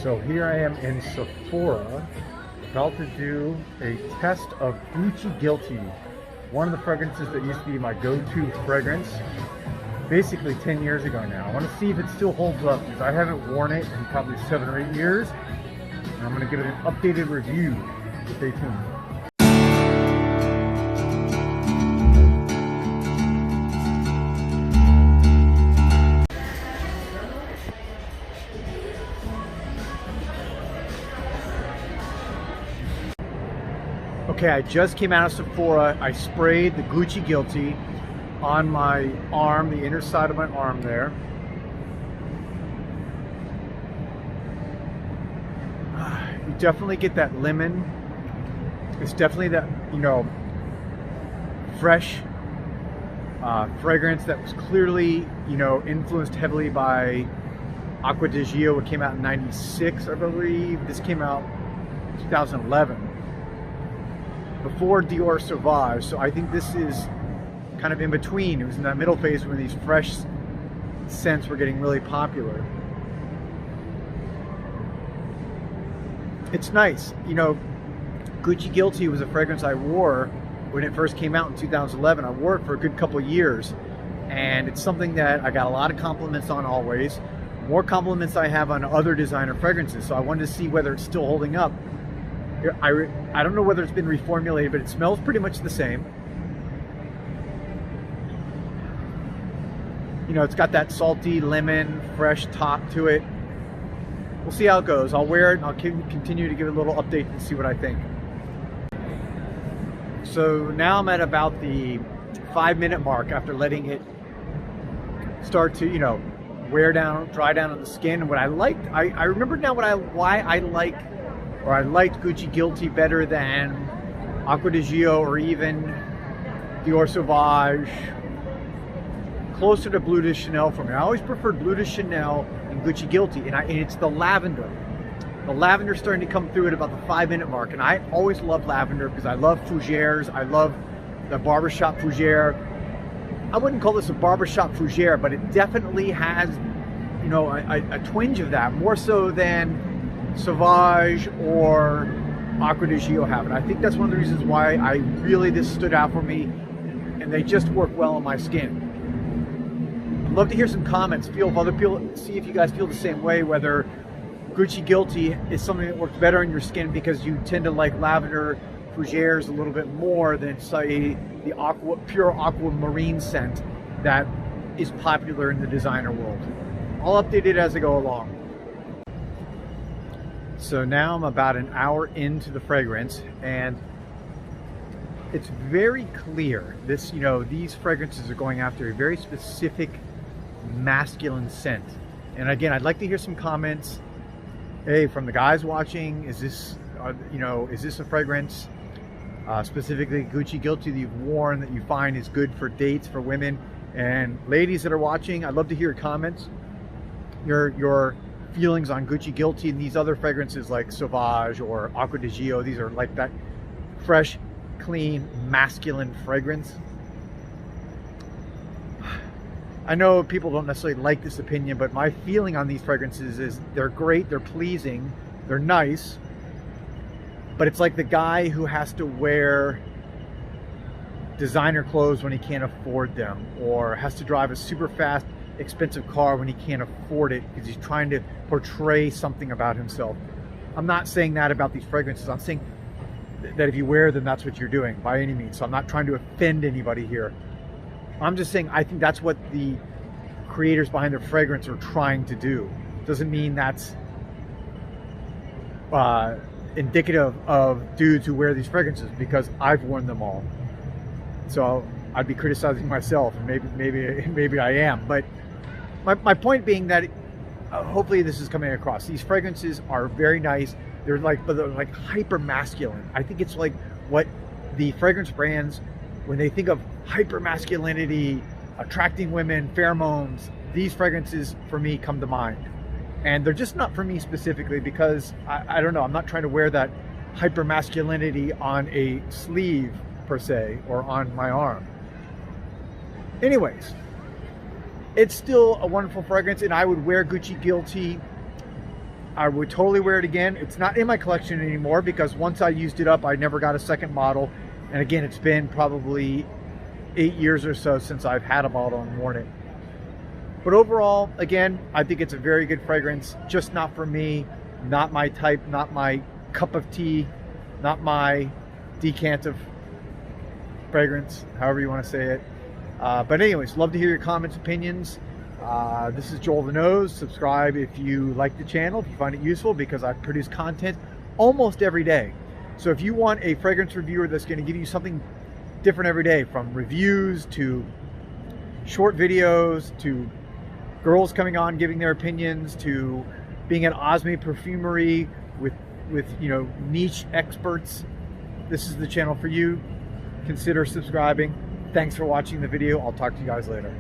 So here I am in Sephora, about to do a test of Gucci Guilty, one of the fragrances that used to be my go-to fragrance, basically 10 years ago now. I want to see if it still holds up, because I haven't worn it in probably 7 or 8 years, and I'm going to give it an updated review. Stay tuned. Okay, I just came out of Sephora. I sprayed the Gucci Guilty on my arm, the inner side of my arm there. You definitely get that lemon. It's definitely that, fresh fragrance that was clearly, influenced heavily by Acqua di Gio. It came out in '96, I believe. This came out in 2011. Before Dior Sauvage, so I think this is kind of in between. It was in that middle phase when these fresh scents were getting really popular. It's nice. Gucci Guilty was a fragrance I wore when it first came out in 2011. I wore it for a good couple years, and it's something that I got a lot of compliments on always. More compliments I have on other designer fragrances, so I wanted to see whether it's still holding up. I don't know whether it's been reformulated, but it smells pretty much the same. It's got that salty lemon, fresh top to it. We'll see how it goes. I'll wear it and I'll continue to give it a little update and see what I think. So now I'm at about the 5-minute mark after letting it start to, wear down, dry down on the skin. And what I liked, I remember now why I liked Gucci Guilty better than Acqua di Gio or even Dior Sauvage, closer to Bleu de Chanel for me. I always preferred Bleu de Chanel and Gucci Guilty, and it's the lavender. The lavender's starting to come through at about the 5-minute mark, and I always love lavender because I love fougères. I love the barbershop fougère. I wouldn't call this a barbershop fougère, but it definitely has, a twinge of that, more so than Sauvage or Acqua di Gio have it. I think that's one of the reasons why this stood out for me, and they just work well on my skin. I'd love to hear some comments. See if you guys feel the same way, whether Gucci Guilty is something that works better on your skin because you tend to like lavender fougères a little bit more than, say, the pure aquamarine scent that is popular in the designer world. I'll update it as I go along. So now I'm about an hour into the fragrance, and it's very clear these fragrances are going after a very specific masculine scent. And again, I'd like to hear some comments. Hey, from the guys watching, is this a fragrance specifically Gucci Guilty that you've worn that you find is good for dates for women? And ladies that are watching, I'd love to hear your comments, your feelings on Gucci Guilty and these other fragrances like Sauvage or Acqua di Gio. These are like that fresh, clean, masculine fragrance. I know people don't necessarily like this opinion, but my feeling on these fragrances is they're great, they're pleasing, they're nice, but it's like the guy who has to wear designer clothes when he can't afford them, or has to drive a super fast, expensive car when he can't afford it because he's trying to portray something about himself. I'm not saying that about these fragrances. I'm saying that if you wear them, that's what you're doing by any means. So I'm not trying to offend anybody here. I'm just saying I think that's what the creators behind their fragrance are trying to do. Doesn't mean that's indicative of dudes who wear these fragrances, because I've worn them all. So I'd be criticizing myself, and maybe I am, but my point being that hopefully this is coming across. These fragrances are very nice. They're like hyper masculine. I think it's like what the fragrance brands, when they think of hyper masculinity, attracting women, pheromones, these fragrances for me come to mind. And they're just not for me specifically because I don't know, I'm not trying to wear that hyper masculinity on a sleeve per se or on my arm. Anyways, it's still a wonderful fragrance, and I would wear Gucci Guilty I would totally wear it again. It's not in my collection anymore because once I used it up, I never got a second bottle. And again, it's been probably 8 years or so since I've had a bottle and worn it. But overall, again, I think it's a very good fragrance, just not for me, not my type, not my cup of tea, not my decantive fragrance, however you want to say it. But anyways, love to hear your comments, opinions. This is Joel the Nose. Subscribe if you like the channel, if you find it useful, because I produce content almost every day. So if you want a fragrance reviewer that's going to give you something different every day, from reviews to short videos to girls coming on giving their opinions to being at Osme Perfumery with niche experts, this is the channel for you. Consider subscribing. Thanks for watching the video. I'll talk to you guys later.